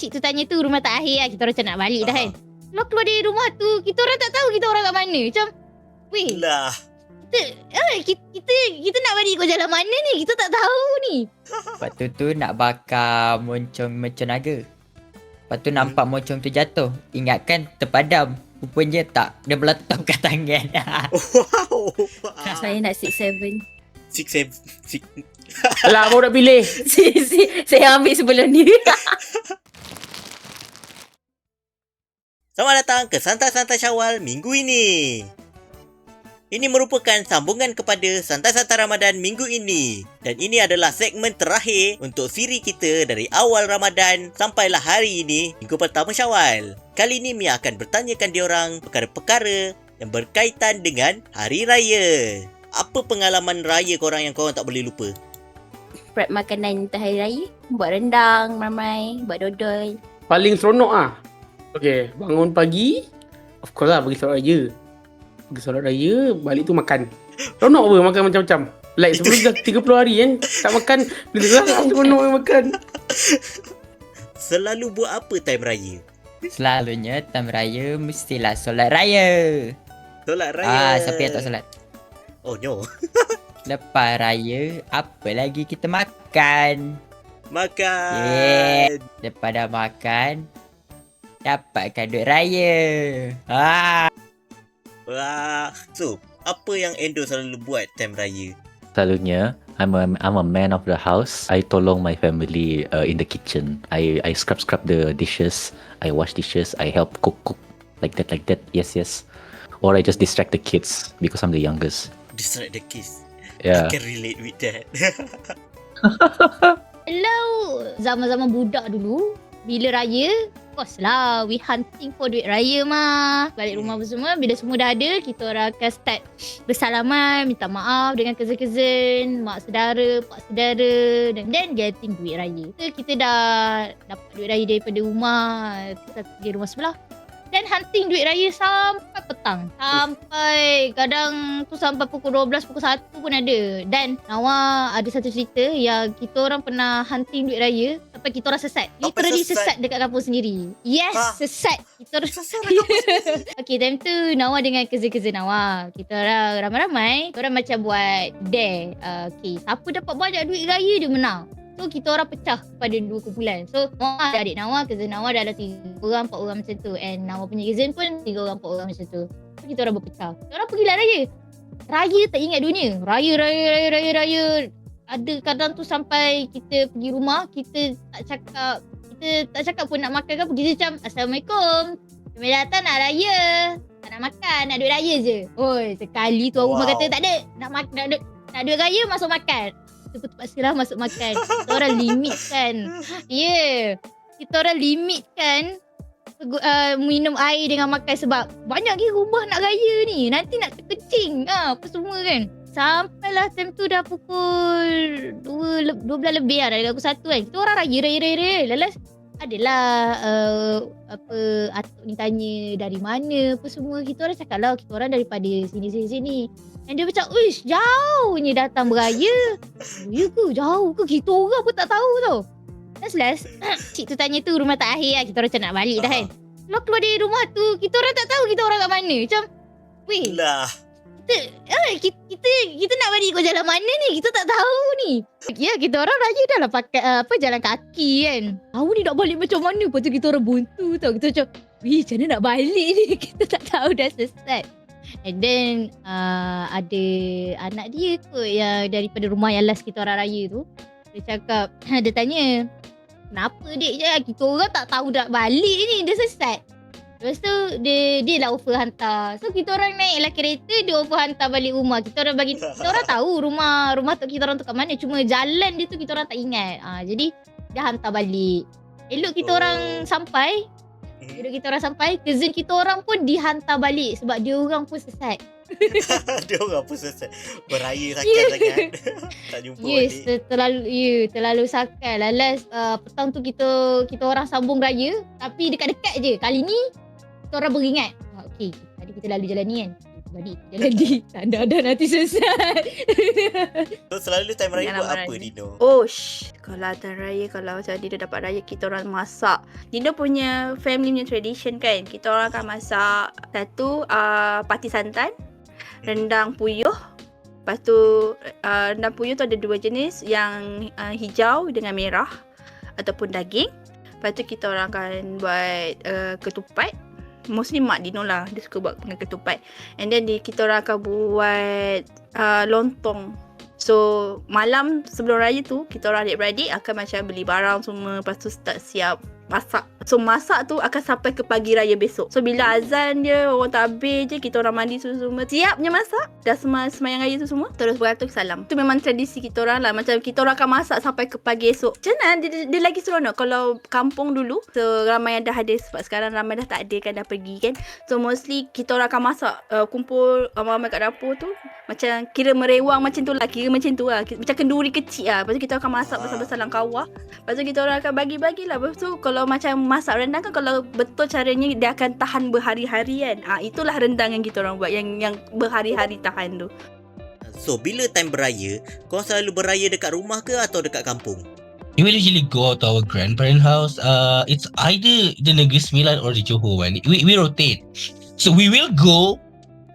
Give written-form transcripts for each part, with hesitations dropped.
Cik tu tanya tu rumah tak akhir lah. Kita orang macam nak balik dah kan. Keluar dari rumah tu, kita orang tak tahu kita orang kat mana. Macam, weh, Lah. kita nak balik ke jalan mana ni? Kita tak tahu ni. Lepas tu nak bakar moncong naga. Lepas tu nampak moncong tu jatuh. Ingatkan terpadam. Rupanya tak. Dia meletup kat tangan. Wow. Saya nak 6-7. 6. Alah, baru nak pilih. Saya ambil sebelum ni. Selamat datang ke Santai-Santai Syawal minggu ini. Ini merupakan sambungan kepada Santai-Santai Ramadan minggu ini. Dan ini adalah segmen terakhir untuk siri kita dari awal Ramadan sampailah hari ini, minggu pertama Syawal. Kali ini Mia akan bertanyakan diorang perkara-perkara yang berkaitan dengan Hari Raya. Apa pengalaman raya korang yang korang tak boleh lupa? Prep makanan untuk hari raya. Buat rendang, ramai. Buat dodol. Paling seronok ah. Okay, bangun pagi. Of course lah, pergi solat raya. Pergi solat raya, balik tu makan. Seronok apa makan macam-macam. Like sebelum dah 30 hari kan, tak makan. Bila dah seronok makan. Selalu buat apa time raya? Selalunya time raya mestilah solat raya. Solat raya. Siapa yang tak solat? Oh no. Lepas raya, apa lagi kita makan? Makan. Lepas dah makan, dapatkan duit raya. Wah. So, apa yang Endo selalu buat time raya? Selalunya, I'm a man of the house. I tolong my family in the kitchen. I scrub the dishes. I wash dishes. I help cook like that. Yes. Or I just distract the kids because I'm the youngest. Distract the kids. Yeah. I can relate with that. Kalau zaman-zaman budak dulu, bila raya, of course lah, we hunting for duit raya mah. Balik rumah semua, bila semua dah ada, kita orang akan start bersalaman, minta maaf dengan cousin-cousin, mak saudara, pak saudara, dan then getting duit raya. Kita dah dapat duit raya daripada rumah, kita pergi rumah sebelah. Dan hunting duit raya sampai petang. Sampai kadang tu sampai pukul 12, pukul 1 pun ada. Dan Nawa ada satu cerita yang kita orang pernah hunting duit raya sampai kita orang sesat. Literally sesat dekat kampung sendiri. Yes, sesat. Kita orang Sesat dekat kampung sendiri. Okay, time tu Nawa dengan cousin-cousin Nawa. Kita orang ramai-ramai. Kita orang macam buat dare. Okay, siapa dapat banyak duit raya dia menang. So kita orang pecah kepada 2 kumpulan. So Nawa ada adik Nawa, cousin Nawa dah ada 3 orang, 4 orang macam tu. And Nawa punya cousin pun 3 orang, 4 orang macam tu. So kita orang berpecah. Kita orang pergilah raya. Raya tak ingat dunia. Raya. Ada kadang tu sampai kita pergi rumah, kita tak cakap pun nak makan ke apa. Kita macam, Assalamualaikum. Selamat datang nak raya. Tak nak makan, nak duit raya je. Oi, sekali tu rumah kata tak ada. Nak duit raya masuk makan. Kita terpaksalah masuk makan. Kita orang limitkan. Kita orang limitkan minum air dengan makan sebab banyak lagi rumah nak raya ni. Nanti nak terkencing apa semua kan. Sampailah time tu dah pukul 12 lebih lah. Dah pukul 1 kan. Kita orang raya. Lalas adalah atuk ni tanya dari mana apa semua. Kita orang cakap lah kita orang daripada sini. Dan dia macam, uish, jauhnya datang beraya. Ya ke? Jauh ke? Kita orang pun tak tahu tau. Last, cik tu tanya tu rumah tak akhir lah. Kita orang macam nak balik dah kan. Keluar dari rumah tu, kita orang tak tahu kita orang kat mana. Macam, weh, Lah. kita nak balik ke jalan mana ni? Kita tak tahu ni. Ya, kita orang raya dah lah pakai jalan kaki kan. Tahu ni nak balik macam mana? Lepas tu kita orang buntu tau. Kita macam, weh, macam mana nak balik ni? Kita tak tahu dah sesat. And then ada anak dia kot yang daripada rumah yang last kita orang raya tu. Dia cakap, dia tanya, kenapa dek je? Kita orang tak tahu nak balik ni. Dia sesat. Lepas tu dia lah offer hantar. So kita orang naiklah kereta, dia offer hantar balik rumah. Kita orang tahu rumah tu kita orang tu kat mana. Cuma jalan dia tu kita orang tak ingat. Jadi dia hantar balik. Elok kita orang sampai. Cousin kita orang pun dihantar balik sebab dia orang pun sesat. Dia orang pun sesat. Beraya sangat. Tak jumpa balik. Terlalu sakal. Lalas petang tu kita orang sambung raya tapi dekat-dekat je. Kali ni kita orang beringat. Okay, tadi kita lalu jalan ni kan. Jadi jadi ada nanti selesai. So selalu time raya Jangan buat apa raya. Dino? Kalau hari raya, kalau macam Dino dapat raya, kita orang masak. Dino punya family punya tradition kan. Kita orang akan masak satu pati santan, rendang puyuh. Lepas tu rendang puyuh tu ada dua jenis, yang hijau dengan merah ataupun daging. Lepas tu kita orang akan buat ketupat. Mostly mak Dino lah, dia suka buat dengan ketupat. And then kita orang akan buat lontong. So malam sebelum raya tu, kita orang adik-beradik akan macam beli barang semua, lepas tu start siap masak. So masak tu akan sampai ke pagi raya besok. So bila azan dia, orang takbir je, kita orang mandi semua, siapnya masak. Dah semayang raya tu semua, terus beratur salam. Tu memang tradisi kita orang lah. Macam kita orang akan masak sampai ke pagi esok. Macam mana dia lagi seronok. Kalau kampung dulu, so ramai yang dah ada, sebab sekarang ramai dah tak ada kan, dah pergi kan. So mostly kita orang akan masak, kumpul ramai kat dapur tu, macam kira merewang macam tu lah. Kira macam tu lah, macam kenduri kecil lah. Lepas tu kita akan masak besar-besar dalam kawah. Lepas tu kita orang akan bagi-bagilah. Lepas tu kalau macam masak rendang kan, kalau betul caranya dia akan tahan berhari-hari kan. Itulah rendang yang kita orang buat, yang berhari-hari tahan tu. So bila time beraya, korang selalu beraya dekat rumah ke atau dekat kampung? We will usually go out to our grandparent house. It's either the Negeri Sembilan or the Johor one. We rotate. So we will go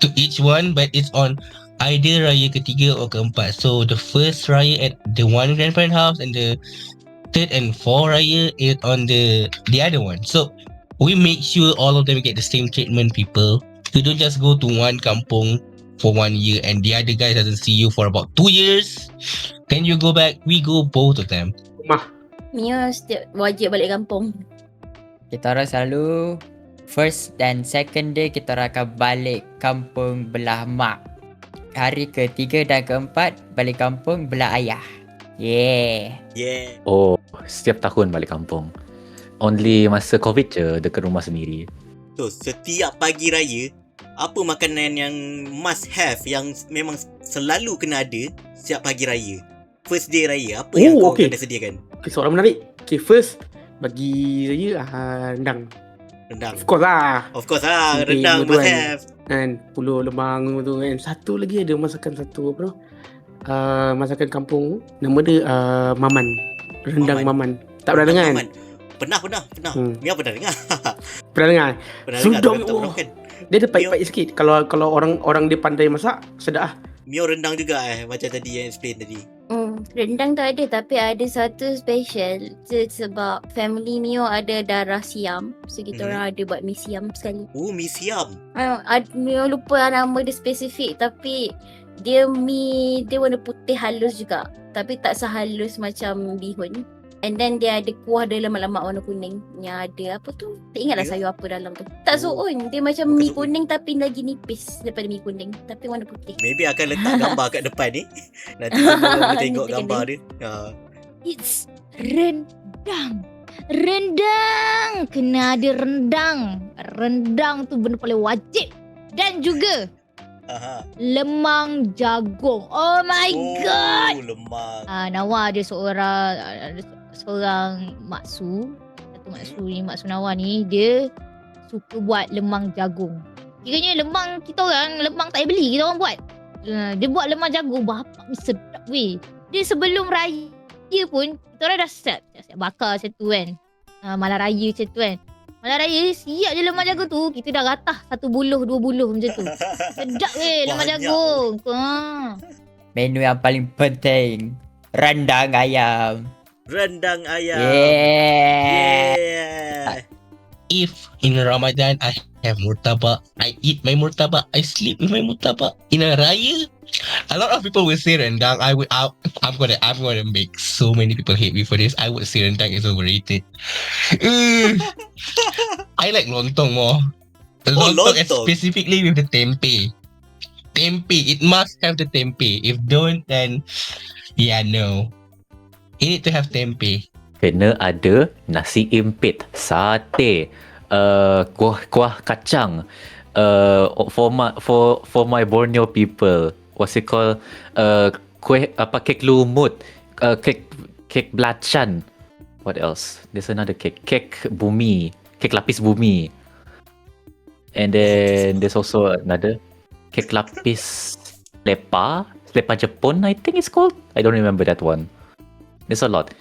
to each one, but it's on either raya ketiga or keempat. So the first raya at the one grandparent house, and the third and fourth raya is on the other one. So we make sure all of them get the same treatment, people. You don't just go to one kampung for 1 year and the other guy doesn't see you for about 2 years. Then you go back, we go both of them. Mia setiap wajib balik kampung. Kita orang selalu first dan second day kita orang akan balik kampung belah mak. Hari ketiga dan keempat balik kampung belah ayah. Yeah. Yeah. Oh, setiap tahun balik kampung. Only masa COVID je dekat rumah sendiri. So setiap pagi raya, apa makanan yang must have, yang memang selalu kena ada setiap pagi raya? First day raya, apa yang kau kena sediakan? Okay, soalan menarik. Okay, first bagi saya rendang. Rendang. Of course lah. Of course lah, Sini rendang tu must kan. have. Kan, pulut lemang tu kan. Satu lagi ada masakan satu apa tu? Masakan kampung. Nama dia maman. Rendang maman. Tak pernah dengar kan? Pernah. Mia pernah dengar. Pernah dengar? Pernah Sedap, dengar, tapi tak oh. pernah makan. Dia ada pahit-pahit sikit. Kalau orang dia pandai masak, sedap lah. Mio rendang juga macam tadi yang explain tadi. Rendang tak ada, tapi ada satu special. Sebab family Mio ada darah siam. So kita orang ada buat mi siam sekali. Oh, mi siam. Mio lupa nama dia spesifik, tapi dia warna putih halus juga. Tapi tak sehalus macam bihun. And then dia ada kuah dia lemak-lemak warna kuning. Yang ada apa tu? Tak ingatlah sayur apa dalam tu. Tak suun. Dia macam mi kuning tapi lagi nipis daripada mi kuning. Tapi warna putih. Maybe akan letak gambar kat depan ni. Nanti kita tengok Nanti gambar kena. dia. It's rendang. Rendang. Kena ada rendang. Rendang tu benda paling wajib. Dan juga lemang jagung. Oh my god. Lemang. Nawa ada seorang maksu. Satu maksu ni, Maksu Nawa ni, dia suka buat lemang jagung. Kiranya lemang kita orang, lemang tak payah beli, kita orang buat. Dia buat lemang jagung, bapak ni sedap weh. Dia sebelum raya pun, kita orang dah siap bakar macam tu kan. Malam raya macam tu kan. Malam raya, siap je lemang jagung tu, kita dah ratah 1 buluh, 2 buluh macam tu. Sedap weh lemang jagung. Menu yang paling penting, rendang ayam. Rendang ayam. Yeah. If in Ramadan I have murtabak, I eat my murtabak, I sleep with my murtabak. In a raya, a lot of people will say rendang. I'm gonna make so many people hate me for this. I would say rendang is overrated. I like lontong more. Lontong, specifically with the tempeh. Tempeh, it must have the tempeh. If don't, then no. You need to have tempeh. Kena ada nasi impit, sate, kuah kacang. For my Borneo people, what's it called? Kek lumut, kek belacan. What else? There's another cake. Kek bumi, kek lapis bumi. And then there's also another kek lapis lepa Jepun, I think it's called. I don't remember that one. There's a lot.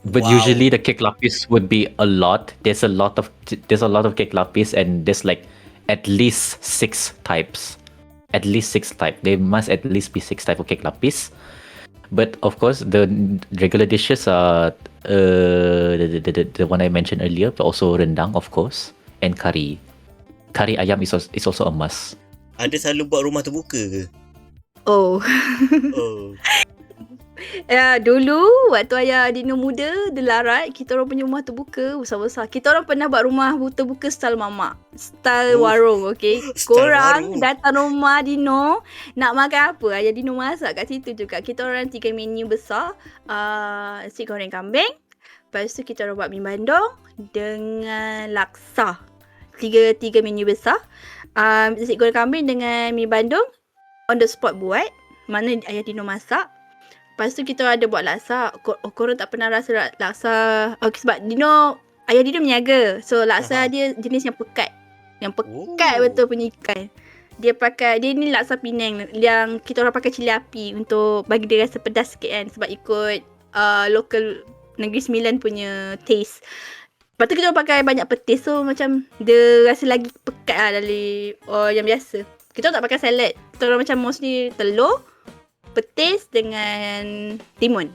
But Wow. usually the cake lapis would be a lot. There's a lot of cake lapis, and there's like at least 6 types. At least 6 types. There must at least be 6 types of cake lapis. But of course, the regular dishes are the one I mentioned earlier, but also rendang, of course, and curry. Curry ayam is also a must. Ada selalu buat rumah terbuka ke? Oh. Oh. Ya, dulu waktu ayah Dino muda, dia larat, kita orang punya rumah terbuka besar-besar. Kita orang pernah buat rumah terbuka style mamak. Style Oh. warung, okay? Style Korang warung. datang rumah Dino, nak makan apa? Ayah Dino masak kat situ juga. Kita orang 3 menu besar. Nasi goreng kambing. Lepas tu kita orang buat mi bandung dengan laksa. Tiga menu besar. Nasi goreng kambing dengan mi bandung on the spot buat. Mana ayah Dino masak. Lepas tu kita ada buat laksa. Korang tak pernah rasa laksa. Okay, sebab ayah Dino meniaga. So laksa dia jenis yang pekat. Yang pekat betul punya ikan. Dia ni laksa Penang yang kita orang pakai cili api untuk bagi dia rasa pedas sikit kan. Sebab ikut local Negeri Sembilan punya taste. Lepas tu kita orang pakai banyak petis. So macam dia rasa lagi pekat lah dari yang biasa. Kita orang tak pakai salad. Kita orang macam mostly telur, petis dengan timun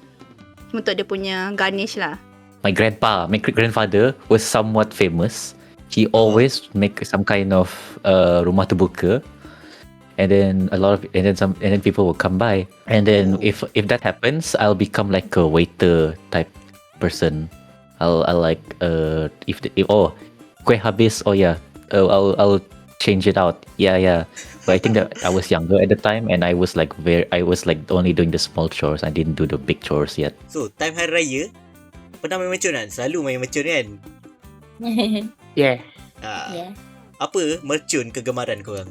untuk dia punya garnish lah. My grandfather was somewhat famous. He always make some kind of rumah terbuka, and then people will come by, and then if that happens, I'll become like a waiter type person. I'll like if kue habis, I'll change it out. Yeah. But I think that I was younger at the time, and I was like only doing the small chores. I didn't do the big chores yet. So, time hari raya, pernah main mercun kan? Selalu main mercun kan? Yeah. Yeah. Apa mercun kegemaran korang?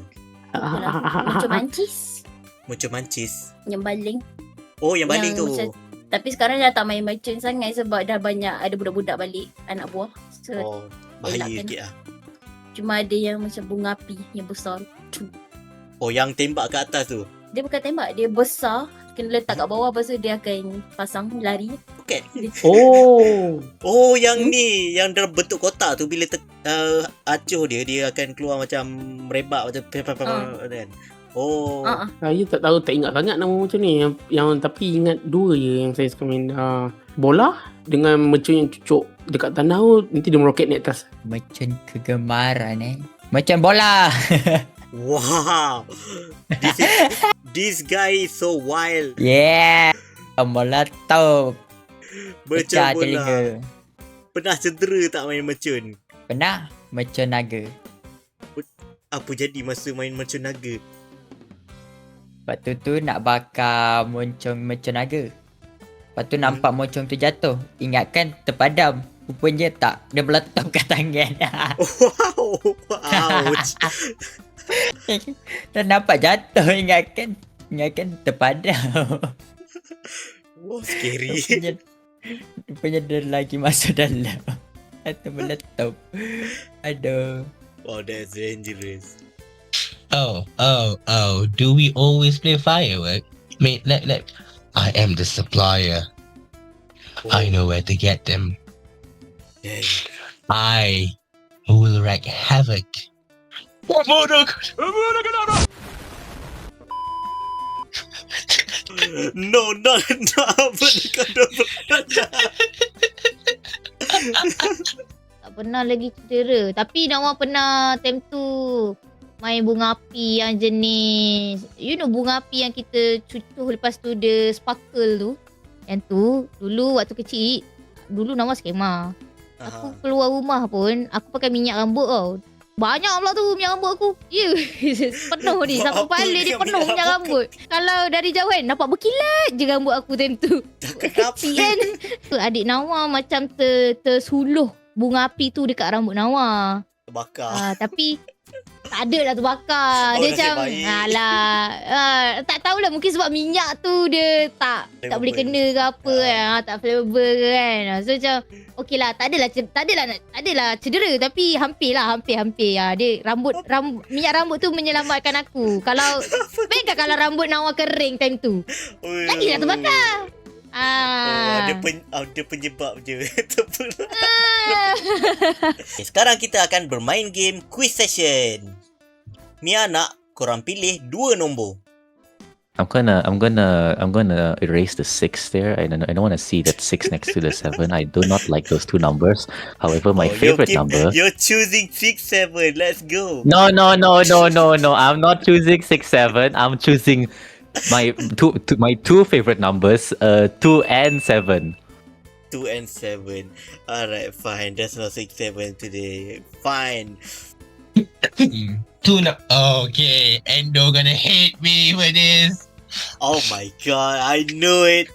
Macam mancis Mercun mancis. yang baling. Oh, yang baling Yang tu. macam- Tapi sekarang dah tak main merchant sangat sebab dah banyak ada budak-budak balik, anak buah. So Oh, bahaya elakkan. sikit lah. cuma ada yang macam bunga api yang besar. Oh, yang tembak ke atas tu. Dia bukan tembak, dia besar. Kena letak kat bawah, lepas tu dia akan pasang lari. Bukan. Oh. Oh, yang ni, yang dalam bentuk kotak tu bila acuh dia akan keluar macam merebak macam kan. Oh. Saya tak tahu, tak ingat sangat nama macam ni. Yang tapi ingat 2 je yang saya suka main. Bola dengan mercun yang cucuk dekat tanah tu, nanti dia meroket naik atas. Macam kegemaran Macam bola. Wow. This guy is so wild. Yeah. Bola tau. Macam Pecah bola. telinga. Pernah cedera tak main mercun? Pernah. Macam naga. Apa jadi masa main mercun naga? Lepas tu nak bakar moncong macam naga. Lepas tu nampak moncong tu jatuh. Ingatkan terpadam. Rupanya tak. Dia meletup kat tangan. Wow. Ouch. Dan nampak jatuh. Ingatkan terpadam. Wow, scary. Rupanya dia lagi masuk dalam. Atau meletup. Aduh. Wow, that's dangerous. Oh. Do we always play firework? Mate, I am the supplier. I know where to get them. Dang. I will wreak havoc. No, not apa dekat Tak pernah lagi cedera. Tapi Nawang pernah time tu main bunga api yang jenis, you know bunga api yang kita cucuh lepas tu dia sparkle tu. Yang tu dulu waktu kecil, dulu Nawang skema. Aku keluar rumah pun aku pakai minyak rambut tau. Banyak pula tu minyak rambut aku. Ya, penuh ni. Buat Sampai apa kepala dia dengan penuh minyak minyak rambut? rambut. Kalau dari jauh kan nampak berkilat je rambut aku time tu. Kenapa? Kecil kan. Adik Nawang macam tersuluh bunga api tu dekat rambut Nawang. Bakar. Tapi Tak ada lah terbakar. Oh, Dia nasib macam baik. tak tahulah, mungkin sebab minyak tu dia tak boleh Flammable. kena ke apa kan. Tak flammable ke kan. So macam okey lah, tak adalah cedera tapi hampir. Dia rambut minyak rambut tu menyelamatkan aku. Kalau bayangkan kalau rambut Nawa kering time tu. Ui. Lagilah terbakar. Ada penyebab je. Okay, sekarang kita akan bermain game quiz session. Mia nak korang pilih 2 nombor. I'm gonna erase the 6 there. I don't want to see that 6 next to the 7. I do not like those 2 numbers. However, my favorite number. You're choosing 6, 7. Let's go. No. I'm not choosing 6, 7. I'm choosing my two favorite numbers, 2 and 7. 2 and 7. Alright, fine. There's no 6, 7 today. Fine. Okay, Endo gonna hate me for this. Oh my god, I knew it.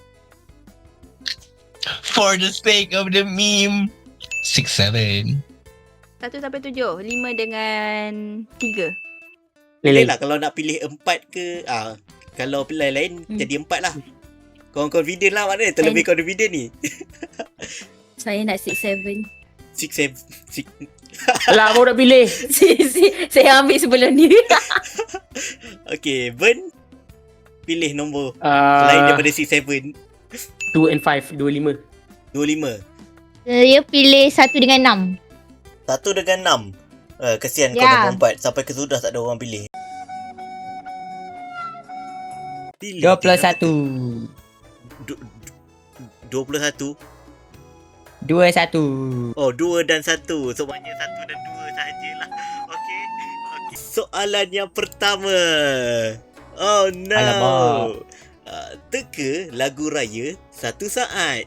For the sake of the meme. 6, 7. 1 sampai 7. 5 dengan 3. Pilih lah kalau nak pilih 4 ke. Kalau lain-lain jadi 4 lah. Korang confident lah maknanya. Terlebih confident ni. Saya nak 6, 7. 6, 7. Alah, baru nak pilih. Saya ambil sebelum ni. Okay, Ben. Pilih nombor lain daripada 6, 7. 2 and 5. 2, 5. 2, 5. Saya pilih 1 dengan 6. 1 dengan 6. Kesian kau Ya. nombor 4. Sampai ke sudah tak ada orang pilih. Pilih 21. 21. 21. Oh, 2 dan 1. So, maknanya 1 dan 2 sahajalah. Okay. Soalan yang pertama. Oh, no. Alamak. Teka lagu raya 1 saat.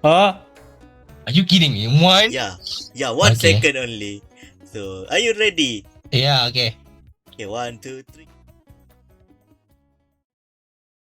Ha? Are you kidding me? One? Ya. 1 Okay. second only. So, are you ready? Yeah, okay. Okay, 1, 2, 3.